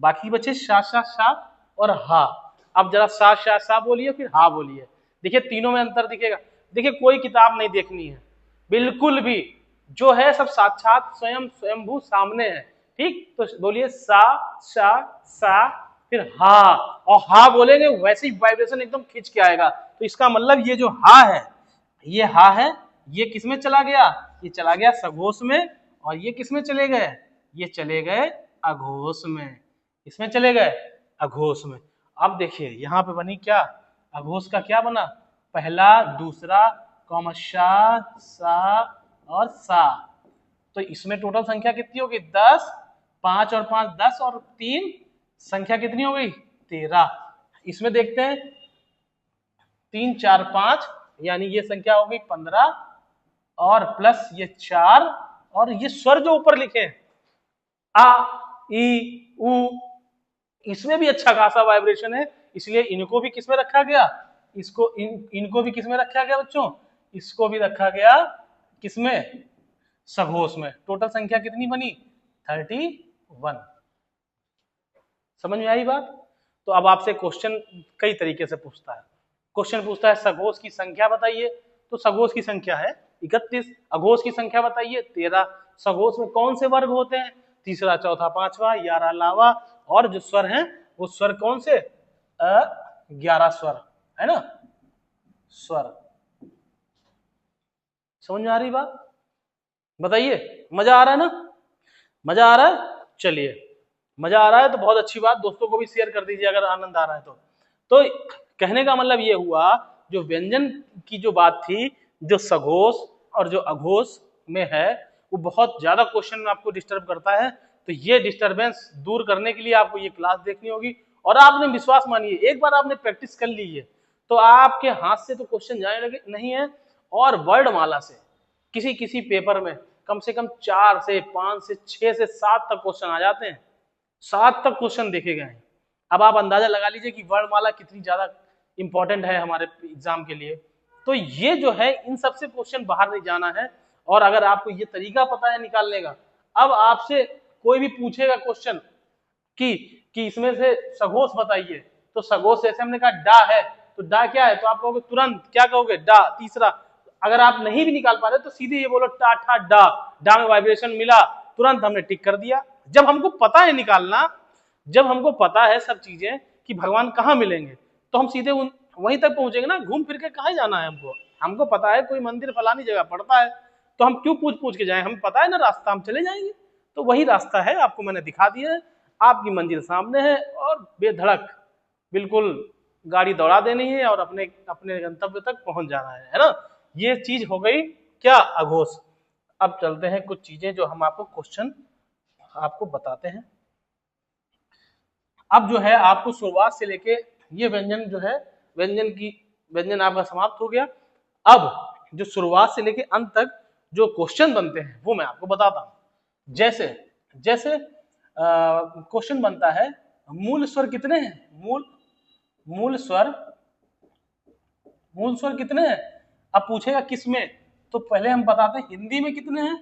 Speaker 1: बाकी बचे शा शा शा और हा। अब जरा शा शा शा बोलिए, फिर हा बोलिए। देखिए तीनों में अंतर दिखेगा। देखिए कोई किताब नहीं देखनी है, बिल्कुल भी, जो है सब साक्षात स्वयंभू सामने है। ठीक, तो बोलिए सा शा सा, फिर हा, और हा बोलेंगे वैसे ही वाइब्रेशन एकदम खींच के आएगा। तो इसका मतलब ये जो हा है, ये हा है, ये किस में चला गया, ये चला गया सघोष में। और ये किस में चले गए, ये चले गए अघोष में। इसमें चले गए अघोष में। अब देखिए यहाँ पे बनी क्या, अघोष का क्या बना, पहला, दूसरा, शा सा और सा। तो इसमें टोटल संख्या कितनी होगी, 10, 5 और 5 10 और 3 संख्या कितनी हो गई, 13। इसमें देखते हैं 3 4 5, यानी ये संख्या हो गई 15, और प्लस ये 4, और ये स्वर जो ऊपर लिखे आ ई उ, इसमें भी अच्छा खासा वाइब्रेशन है, इसलिए इनको भी किसमें रखा गया, इनको भी किसमें रखा गया बच्चों, इसको भी रखा गया किसमें, सघोष में। टोटल संख्या कितनी बनी, 31। समझ में आई बात। तो अब आपसे क्वेश्चन कई तरीके से पूछता है। क्वेश्चन पूछता है सघोष की संख्या बताइए, तो सघोष की संख्या है 31। अघोष की संख्या बताइए 13। सघोष में कौन से वर्ग होते हैं, तीसरा, चौथा, पांचवा, 11 लावा, और जो स्वर हैं वो स्वर कौन से, 11 स्वर है ना, स्वर। समझ में आ रही बात, बताइए, मजा आ रहा है ना, मजा आ रहा है। चलिए, मजा आ रहा है तो बहुत अच्छी बात, दोस्तों को भी शेयर कर दीजिए अगर आनंद आ रहा है तो कहने का मतलब ये हुआ, जो व्यंजन की जो बात थी, जो सघोष और जो अघोष में है, वो बहुत ज्यादा क्वेश्चन में आपको डिस्टर्ब करता है। तो ये डिस्टर्बेंस दूर करने के लिए आपको ये क्लास देखनी होगी। और आपने विश्वास मानिए, एक बार आपने प्रैक्टिस कर ली है तो आपके हाथ से तो क्वेश्चन जाने लगे नहीं है। और वर्णमाला से किसी किसी पेपर में कम से कम 4 से 5 से 6 से 7 तक क्वेश्चन आ जाते हैं, 7 तक क्वेश्चन देखे गए हैं। अब आप अंदाजा लगा लीजिए कि वर्णमाला कितनी ज्यादा इंपॉर्टेंट है हमारे एग्जाम के लिए। तो ये जो है, इन सबसे क्वेश्चन बाहर नहीं जाना है। और अगर आपको ये तरीका पता है निकालने का, अब आपसे कोई भी पूछेगा क्वेश्चन कि इसमें से सघोष बताइए, तो सघोष जैसे हमने कहा डा है, तो डा क्या है, तो आप कहोगे तुरंत क्या कहोगे, डा। तीसरा, अगर आप नहीं भी निकाल पा रहे तो सीधे ये बोलो टा ठा डा, डा में वाइब्रेशन मिला, तुरंत हमने टिक कर दिया। जब हमको पता है निकालना, जब हमको पता है सब चीजें कि भगवान कहाँ मिलेंगे, तो हम सीधे वहीं तक पहुंचेंगे ना, घूम फिर के कहाँ जाना है हमको। हमको पता है कोई मंदिर फलानी जगह पड़ता है, तो हम क्यों पूछ पूछ के जाएं, हमें पता है ना रास्ता, हम चले जाएंगे। तो वही रास्ता है, आपको मैंने दिखा दिया है, आपकी मंजिल सामने है और बेधड़क बिल्कुल गाड़ी दौड़ा देनी है और अपने अपने गंतव्य तक पहुंच जाना है ना। ये चीज हो गई क्या, अघोष। अब चलते हैं कुछ चीजें जो हम आपको क्वेश्चन आपको बताते हैं। अब जो है आपको शुरुआत से लेके ये व्यंजन जो है, व्यंजन आपका समाप्त हो गया। अब जो शुरुआत से लेके अंत तक जो क्वेश्चन बनते हैं वो मैं आपको बताता हूं। जैसे जैसे क्वेश्चन बनता है, मूल स्वर कितने हैं, मूल स्वर कितने हैं। अब पूछेगा किस में, तो पहले हम बताते हैं हिंदी में कितने हैं।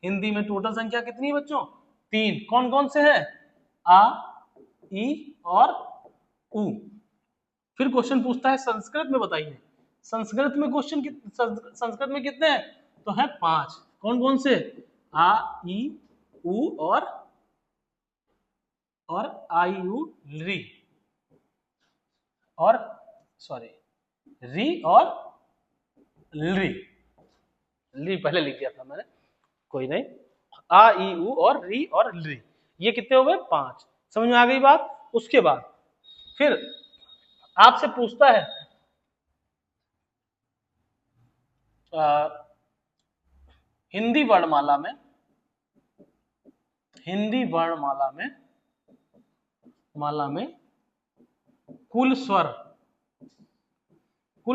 Speaker 1: हिंदी में टोटल संख्या कितनी है बच्चों, 3। कौन कौन से हैं, आ, ई और उ। फिर क्वेश्चन पूछता है संस्कृत में बताइए, संस्कृत में संस्कृत में कितने हैं, तो है 5। कौन कौन से, आ, ई, उ और आई यू री, और सॉरी री और ली पहले लिख दिया था मैंने, कोई नहीं। आ, ई, उ और री, ये कितने हो गए, 5। समझ में आ गई बात। उसके बाद फिर आपसे पूछता है हिंदी वर्णमाला में कुल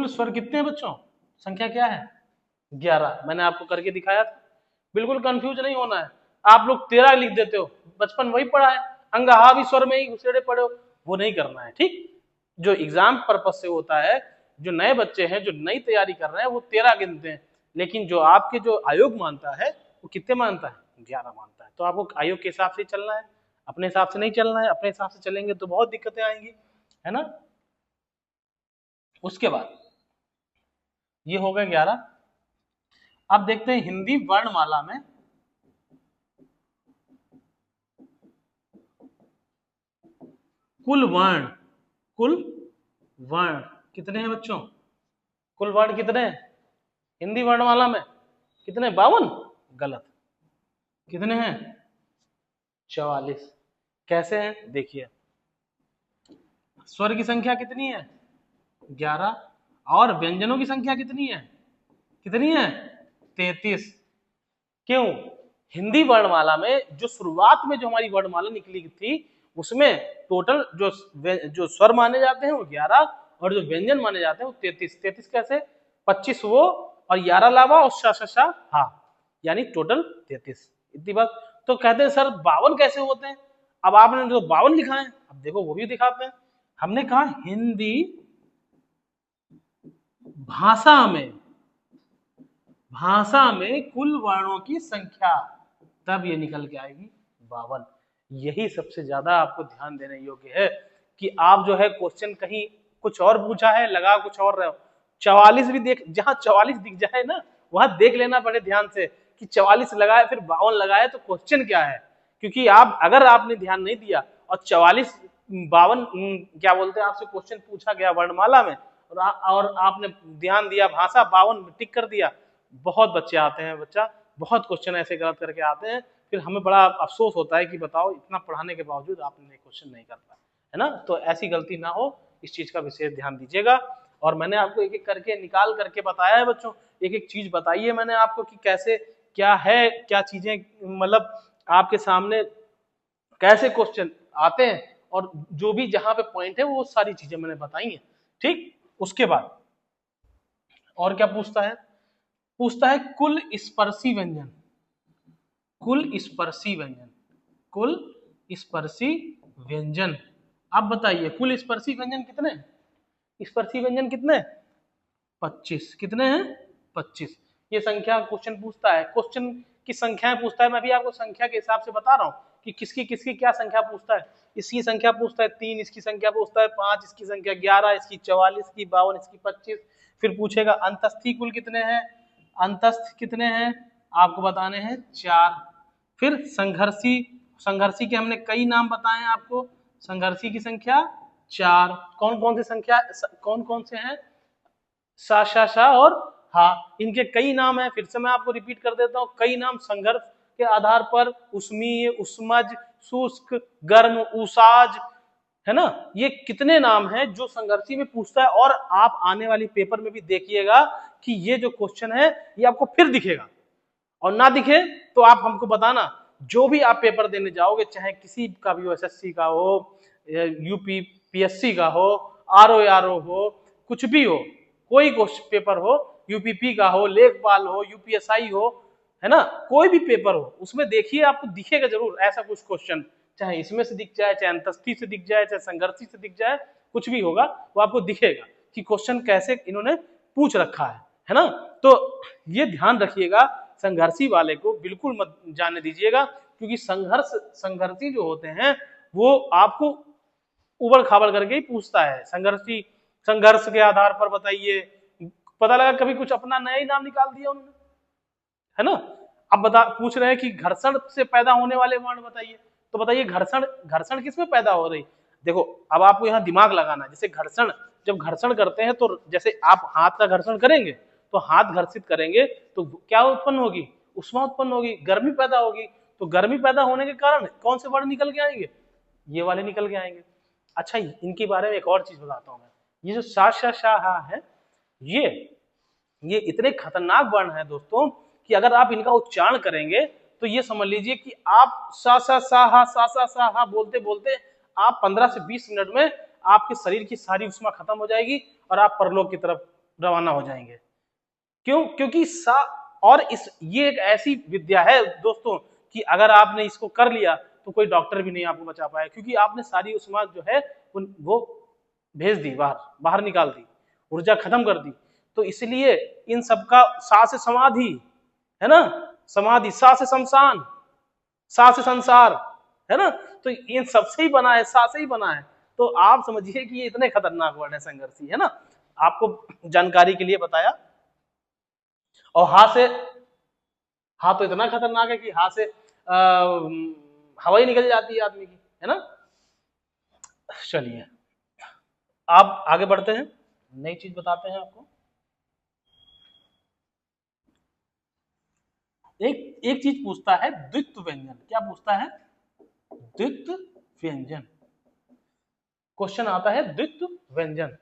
Speaker 1: स्वर कितने हैं बच्चों, संख्या क्या है, 11। मैंने आपको करके दिखाया था, बिल्कुल कंफ्यूज नहीं होना है। आप लोग 13 लिख देते हो, बचपन वही पढ़ा है, अंगहा भी स्वर में ही घुसेड़े पड़े हो, वो नहीं करना है। ठीक, जो एग्जाम पर्पज से होता है, जो नए बच्चे हैं जो नई तैयारी कर रहे हैं वो 13 गिनते हैं, लेकिन जो आपके जो आयोग मानता है वो कितने मानता है, 11 मानता है। तो आपको आयोग के हिसाब से चलना है, अपने हिसाब से नहीं चलना है। अपने हिसाब से चलेंगे तो बहुत दिक्कतें आएंगी, है ना। उसके बाद ये हो गए 11। अब देखते हैं हिंदी वर्णमाला में कुल वर्ण कितने हैं बच्चों, कुल वर्ण कितने हैं हिंदी वर्णमाला में, कितने, 52। गलत, कितने हैं, 44। कैसे हैं देखिए, स्वर की संख्या कितनी है, 11, और व्यंजनों की संख्या कितनी है, 33। क्यों, हिंदी वर्णमाला में जो शुरुआत में जो हमारी वर्णमाला निकली थी उसमें टोटल जो स्वर माने जाते हैं वो 11 और जो व्यंजन माने जाते हैं वो 33। कैसे, 25 वो और 11 लावा और शा हा, यानी टोटल 33। इतनी बात। तो कहते हैं सर 52 कैसे होते हैं। अब आपने जो 52 लिखा है, अब देखो वो भी दिखाते हैं। हमने कहा हिंदी भाषा में कुल वर्णों की संख्या, तब ये निकल के आएगी 52। यही सबसे ज्यादा आपको ध्यान देने योग्य है कि आप जो है क्वेश्चन कहीं कुछ और पूछा है, लगा कुछ और रहे हो। 44 भी देख, जहां 44 दिख जाए ना वहां देख लेना बड़े ध्यान से कि 44 लगाए फिर 52 लगाए तो क्वेश्चन क्या है। क्योंकि आप अगर आपने ध्यान नहीं दिया और 44 52 क्या बोलते हैं आपसे क्वेश्चन पूछा गया वर्णमाला में और आपने ध्यान दिया भाषा 52 टिक कर दिया, बहुत बच्चे आते हैं बच्चा बहुत क्वेश्चन ऐसे गलत करके आते हैं, फिर हमें बड़ा अफसोस होता है कि बताओ इतना पढ़ाने के बावजूद आपने क्वेश्चन नहीं कर पाया, है ना। तो ऐसी गलती ना हो, इस चीज का विशेष ध्यान दीजिएगा। और मैंने आपको एक एक करके निकाल करके बताया है बच्चों, एक एक चीज बताई है मैंने आपको कि कैसे क्या है, क्या चीजें मतलब आपके सामने कैसे क्वेश्चन आते हैं और जो भी जहां पे पॉइंट है वो सारी चीजें मैंने बताई हैं। ठीक, उसके बाद और क्या पूछता है, पूछता है कुल स्पर्शी व्यंजन, कुल स्पर्शी व्यंजन, कुल स्पर्शी व्यंजन। आप बताइए कुल स्पर्शी व्यंजन कितने हैं, स्पर्शी व्यंजन कितने हैं? 25। कितने हैं? 25। ये संख्या क्वेश्चन पूछता है, क्वेश्चन की संख्याएं पूछता है, मैं भी आपको संख्या के हिसाब से बता रहा हूँ कि किसकी किसकी क्या संख्या पूछता है। इसकी संख्या पूछता है 3, इसकी संख्या पूछता है 5, इसकी संख्या 11, इसकी 44, इसकी 52, इसकी 25। फिर पूछेगा अंतस्थी कुल कितने हैं, अंतस्थ कितने हैं आपको बताने हैं 4। फिर संघर्षी, संघर्षी के हमने कई नाम बताए हैं आपको, संघर्षी की संख्या 4। कौन कौन सी संख्या, कौन कौन से हैं, सा शा शा और हा, इनके कई नाम हैं। फिर से मैं आपको रिपीट कर देता हूं, कई नाम संघर्ष के आधार पर, उष्मीय, उष्मज, शुष्क, गर्म, उसाज, है ना। ये कितने नाम हैं जो संघर्षी में पूछता है। और आप आने वाली पेपर में भी देखिएगा कि ये जो क्वेश्चन है ये आपको फिर दिखेगा, और ना दिखे तो आप हमको बताना। जो भी आप पेपर देने जाओगे, चाहे किसी का भी हो, एसएससी का हो, यूपी पीएससी का हो, आरओ हो, कुछ भी हो, कोई पेपर हो, यूपीपी का हो, लेखपाल हो, यूपीएसआई हो, है ना, कोई भी पेपर हो, उसमें देखिए आपको दिखेगा जरूर ऐसा कुछ क्वेश्चन, चाहे इसमें से दिख जाए, चाहे अंतस्थी से दिख जाए, चाहे संघर्षी से दिख जाए, कुछ भी होगा वो आपको दिखेगा कि क्वेश्चन कैसे इन्होंने पूछ रखा है ना। तो ये ध्यान रखिएगा, संघर्षी वाले को बिल्कुल मत जाने दीजिएगा, क्योंकि संघर्षी जो होते हैं वो आपको उबड़ खाबड़ करके ही पूछता है। संघर्षी, संघर्ष के आधार पर बताइए, पता लगा कभी कुछ अपना नया ही नाम निकाल दिया उन्होंने, है ना। अब बता पूछ रहे हैं कि घर्षण से पैदा होने वाले वर्ण बताइए, तो बताइए घर्षण, घर्षण किसमें पैदा हो रही। देखो अब आपको यहाँ दिमाग लगाना है, जैसे घर्षण, जब घर्षण करते हैं तो जैसे आप हाथ का घर्षण करेंगे तो हाथ घर्षित करेंगे तो क्या उत्पन्न होगी, उष्मा उत्पन्न होगी, गर्मी पैदा होगी। तो गर्मी पैदा होने के कारण कौन से वर्ण निकल के आएंगे, ये वाले निकल के आएंगे। अच्छा इनके बारे में एक और चीज बताता हूं मैं, ये जो सा शा शा हा है, ये इतने खतरनाक वर्ण है दोस्तों कि अगर आप इनका उच्चारण करेंगे तो ये समझ लीजिए कि आप सा सा हा बोलते बोलते आप 15 से 20 मिनट में आपके शरीर की सारी उष्मा खत्म हो जाएगी और आप परलोक की तरफ रवाना हो जाएंगे। क्यों? क्योंकि सा, और इस ये एक ऐसी विद्या है दोस्तों कि अगर आपने इसको कर लिया तो कोई डॉक्टर भी नहीं आपको बचा पाया, क्योंकि आपने सारी उष्मा जो है वो भेज दी, बाहर बाहर निकाल दी, ऊर्जा खत्म कर दी। तो इसलिए इन सबका सा से समाधि, है ना, समाधि, सा से शमशान, सा से संसार, है ना, तो इन सबसे ही बना है, सा से ही बना है। तो आप समझिए कि ये इतने खतरनाक वर्ड है संघर्षी, है ना, आपको जानकारी के लिए बताया। और हा से, हा तो इतना खतरनाक है कि हा से हवा ही निकल जाती है आदमी की, है ना। चलिए आप आगे बढ़ते हैं, नई चीज बताते हैं आपको। एक चीज पूछता है द्वित्व व्यंजन, क्या पूछता है, द्वित्व व्यंजन। क्वेश्चन आता है द्वित्व व्यंजन।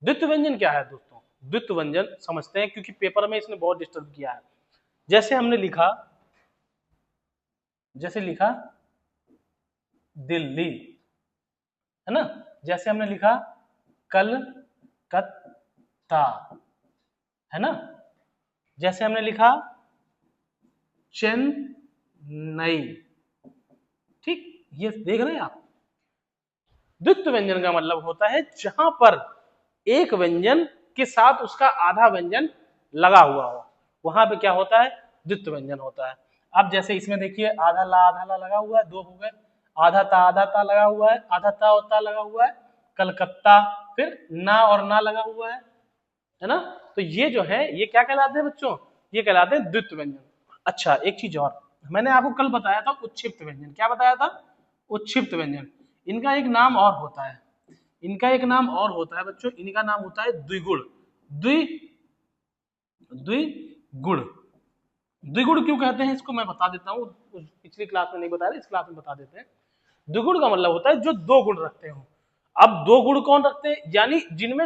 Speaker 1: द्वित्व व्यंजन क्या है दोस्तों, द्वित्व व्यंजन समझते हैं क्योंकि पेपर में इसने बहुत डिस्टर्ब किया है। जैसे हमने लिखा, जैसे लिखा दिल्ली, है ना, जैसे हमने लिखा कलकत्ता, है ना, जैसे हमने लिखा चेन्नई। ठीक, ये देख रहे हैं आप, द्वित्व व्यंजन का मतलब होता है जहां पर एक व्यंजन के साथ उसका आधा व्यंजन लगा हुआ हो, वहां पे क्या होता है, द्वित्व व्यंजन होता है। अब जैसे इसमें देखिए आधा ला लगा हुआ है, दो हो गए, आधा ता लगा हुआ है, आधा ता और ता लगा हुआ है, कलकत्ता, फिर ना और ना लगा हुआ है ना। तो ये जो है ये क्या कहलाते हैं बच्चों, ये कहलाते हैं द्वित्व व्यंजन। अच्छा एक चीज और, मैंने आपको कल बताया था उच्छिप्त व्यंजन, क्या बताया था, उच्छिप्त व्यंजन। इनका एक नाम और होता है, इनका एक नाम और होता है बच्चों, इनका नाम होता है द्विगुण। द्विगुण, द्विगुण क्यों कहते हैं इसको मैं बता देता हूँ, पिछली क्लास में नहीं बताया, इस क्लास में बता देते हैं। द्विगुण का मतलब होता है जो दो गुण रखते हो। अब दो गुण कौन रखते हैं, यानी जिनमें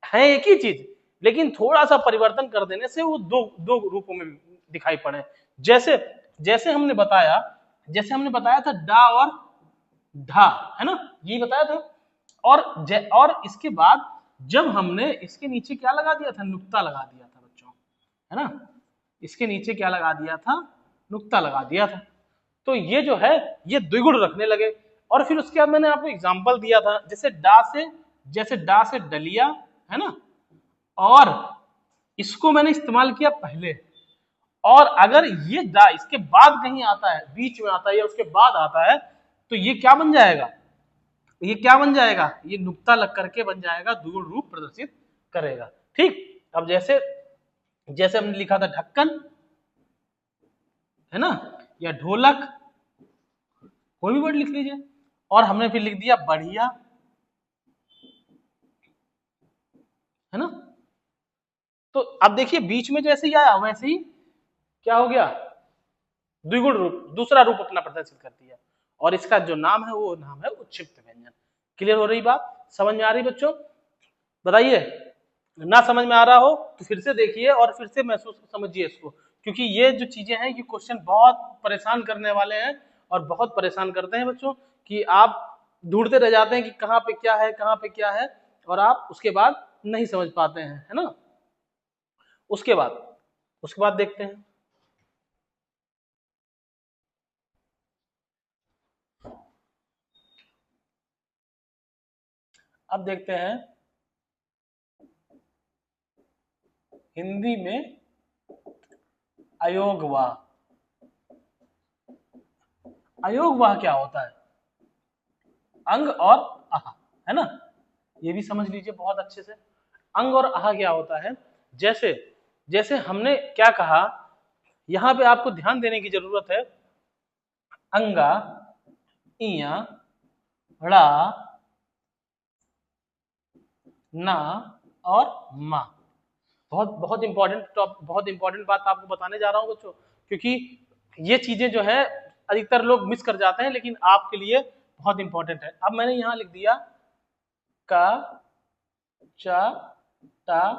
Speaker 1: है एक ही चीज लेकिन थोड़ा सा परिवर्तन कर देने से वो दो दो रूपों में दिखाई पड़े। जैसे जैसे हमने बताया, जैसे हमने बताया था डा और ढा, है ना, ये बताया था। और इसके बाद जब हमने इसके नीचे क्या लगा दिया था, नुक्ता लगा दिया था बच्चों, है ना, इसके नीचे क्या लगा दिया था, नुक्ता लगा दिया था। तो ये जो है ये द्विगुण रखने लगे। और फिर उसके बाद मैंने आपको एग्जांपल दिया था, जैसे डा से डलिया, है ना, और इसको मैंने इस्तेमाल किया पहले, और अगर ये डा इसके बाद कहीं आता है, बीच में आता है या उसके बाद आता है, तो ये क्या बन जाएगा, ये क्या बन जाएगा, ये नुक्ता लग करके बन जाएगा, द्विगुण रूप प्रदर्शित करेगा। ठीक, अब जैसे जैसे हमने लिखा था ढक्कन, है ना, या ढोलक, कोई भी वर्ड लिख लीजिए, और हमने फिर लिख दिया बढ़िया, है ना। तो अब देखिए बीच में जैसे ही आया वैसे ही क्या हो गया, द्विगुण रूप, दूसरा रूप अपना प्रदर्शित कर दिया, और इसका जो नाम है वो नाम है उच्छिप्त व्यंजन। क्लियर हो रही बात, समझ में आ रही बच्चों, बताइए। ना समझ में आ रहा हो तो फिर से देखिए और फिर से महसूस समझिए इसको, क्योंकि ये जो चीजें हैं ये क्वेश्चन बहुत परेशान करने वाले हैं और बहुत परेशान करते हैं बच्चों, कि आप ढूंढते रह जाते हैं कि कहाँ पे क्या है, कहाँ पे क्या है, और आप उसके बाद नहीं समझ पाते हैं, है ना। उसके बाद देखते हैं, अब देखते हैं हिंदी में अयोगवाह। अयोगवाह क्या होता है, अंग और आह, है ना, ये भी समझ लीजिए बहुत अच्छे से। अंग और आह क्या होता है, जैसे जैसे हमने क्या कहा, यहां पे आपको ध्यान देने की जरूरत है। अंगा, इया, ड़ा, ना और मा। बहुत बहुत इंपॉर्टेंट बहुत इंपॉर्टेंट बात आपको बताने जा रहा हूं बच्चों, क्योंकि ये चीजें जो है अधिकतर लोग मिस कर जाते हैं, लेकिन आपके लिए बहुत इंपॉर्टेंट है। अब मैंने यहां लिख दिया का, चा, टा,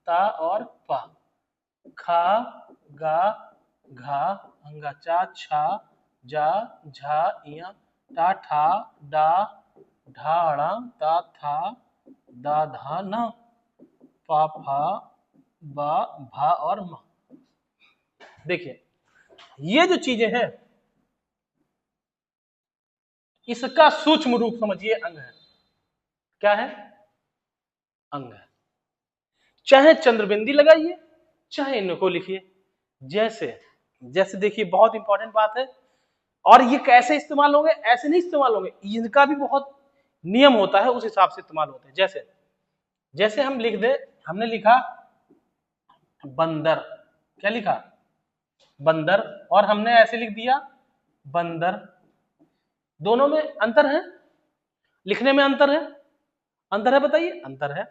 Speaker 1: ता और पा, खा, गा, घा, अंगा, चा, छा, जा, झा, इया, टा, ठा, डा, ढा, ड़ा, ता, था, दा, धा, ना, पा, फा, बा, भा और मा। देखिए ये जो चीजें हैं इसका सूक्ष्म रूप समझिए अंग है। क्या है, अंग है। चाहे चंद्रबिंदी लगाइए, चाहे इनको लिखिए, जैसे जैसे देखिए बहुत इंपॉर्टेंट बात है। और ये कैसे इस्तेमाल होंगे, ऐसे नहीं इस्तेमाल होंगे, इनका भी बहुत नियम होता है, उस हिसाब से इस्तेमाल होते हैं। जैसे जैसे हम लिख दे, हमने लिखा बंदर, क्या लिखा, बंदर, और हमने ऐसे लिख दिया बंदर। दोनों में अंतर है, लिखने में अंतर है, अंतर है, बताइए अंतर है,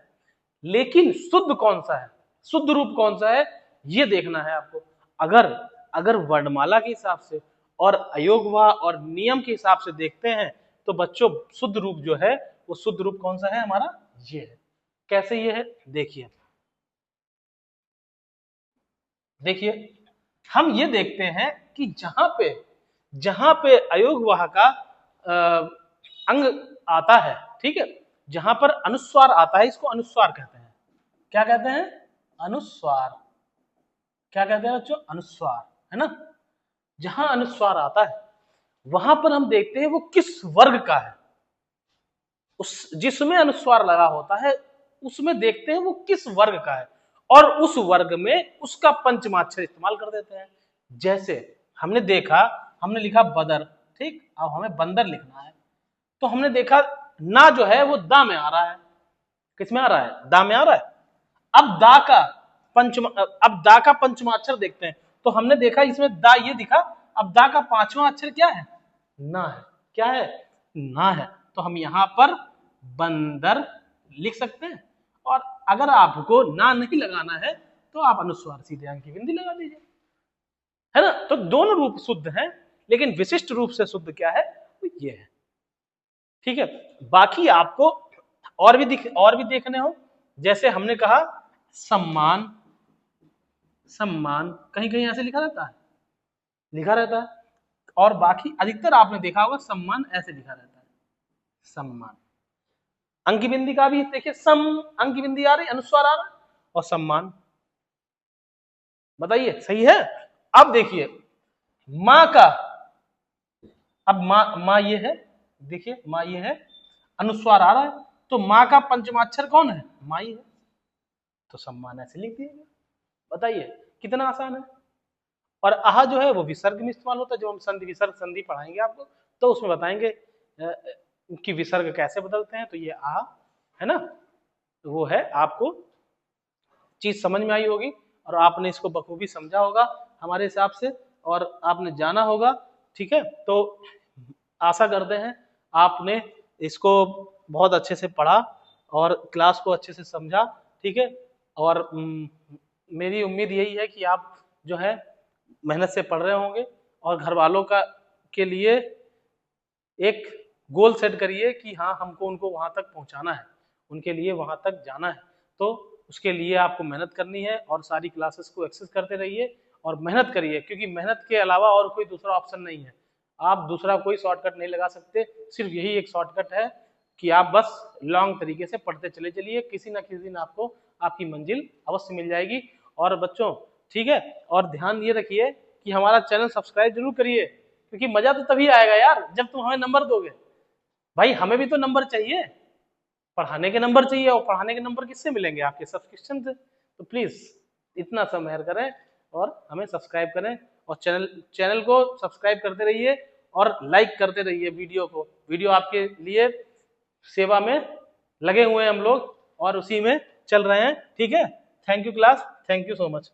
Speaker 1: लेकिन शुद्ध कौन सा है, शुद्ध रूप कौन सा है, ये देखना है आपको। अगर अगर वर्णमाला के हिसाब से और अयोगवाह और नियम के हिसाब से देखते हैं तो बच्चों शुद्ध रूप जो है वो शुद्ध रूप कौन सा है हमारा, ये है। कैसे ये है, देखिए देखिए हम ये देखते हैं कि जहां पे अयोगवाह का अंग आता है, ठीक है, जहां पर अनुस्वार आता है इसको अनुस्वार कहते हैं। क्या कहते हैं, अनुस्वार। क्या कहते हैं बच्चों, अनुस्वार, है ना। जहां अनुस्वार आता है वहां पर हम देखते हैं वो किस वर्ग का है, उस जिसमें अनुस्वार लगा होता है उसमें देखते हैं वो किस वर्ग का है और उस वर्ग में उसका पंचमाक्षर इस्तेमाल कर देते हैं। जैसे हमने देखा, हमने लिखा बदर, ठीक, अब हमें बंदर लिखना है तो हमने देखा ना जो है वो दा में आ रहा है। किस में आ रहा है? दा में आ रहा है। अब दा का पंचमाक्षर देखते हैं तो हमने देखा इसमें दा ये दिखा। अब दा का पांचवा अक्षर क्या है? ना है। क्या है? ना है। तो हम यहां पर बंदर लिख सकते हैं। और अगर आपको ना नहीं लगाना है तो आप अनुस्वार सीधे अंकी बिंदी लगा दीजिए, है ना। तो दोनों रूप शुद्ध हैं, लेकिन विशिष्ट रूप से शुद्ध क्या है? तो ये है, ठीक है। बाकी आपको और भी देखने हो, जैसे हमने कहा सम्मान, सम्मान कहीं कहीं ऐसे लिखा रहता है, लिखा रहता है। और बाकी अधिकतर आपने देखा होगा सम्मान ऐसे लिखा रहता है, सम्मान। अंकी बिंदी का भी देखिए, सम अंकी बिंदी आ रही, अनुस्वार आ रहा है, और सम्मान। बताइए सही है। अब देखिए मां का, अब मां ये है, देखिए मां ये है, अनुस्वार आ रहा है, तो मां का पंचमाक्षर कौन है? माई है, तो सम्मान ऐसे लिख दिएगा। बताइए कितना आसान है। और आह जो है वो विसर्ग में इस्तेमाल होता है, जो हम संधि विसर्ग संधि पढ़ाएंगे आपको तो उसमें बताएंगे कि विसर्ग कैसे बदलते हैं। तो ये आह है ना, तो वो है, आपको चीज समझ में आई होगी और आपने इसको बखूबी समझा होगा हमारे हिसाब से, और आपने जाना होगा, ठीक है। तो आशा करते हैं आपने इसको बहुत अच्छे से पढ़ा और क्लास को अच्छे से समझा, ठीक है। और मेरी उम्मीद यही है कि आप जो है मेहनत से पढ़ रहे होंगे और घर वालों का के लिए एक गोल सेट करिए कि हाँ हमको उनको वहां तक पहुंचाना है, उनके लिए वहां तक जाना है। तो उसके लिए आपको मेहनत करनी है और सारी क्लासेस को एक्सेस करते रहिए और मेहनत करिए, क्योंकि मेहनत के अलावा और कोई दूसरा ऑप्शन नहीं है। आप दूसरा कोई शॉर्टकट नहीं लगा सकते, सिर्फ यही एक शॉर्टकट है कि आप बस लॉन्ग तरीके से पढ़ते चले चलिए, किसी ना किसी दिन आपको आपकी मंजिल अवश्य मिल जाएगी। और बच्चों ठीक है, और ध्यान ये रखिए कि हमारा चैनल सब्सक्राइब जरूर करिए, क्योंकि मजा तो तभी आएगा यार जब तुम हमें नंबर दोगे। भाई हमें भी तो नंबर चाहिए, पढ़ाने के नंबर चाहिए, और पढ़ाने के नंबर किससे मिलेंगे? आपके सब्सक्रिप्शन से। तो प्लीज इतना सा मेहर करें और हमें सब्सक्राइब करें, और चैनल को सब्सक्राइब करते रहिए और लाइक करते रहिए वीडियो को। वीडियो आपके लिए सेवा में लगे हुए हैं हम लोग और उसी में चल रहे हैं, ठीक है। Thank you class, thank you so much.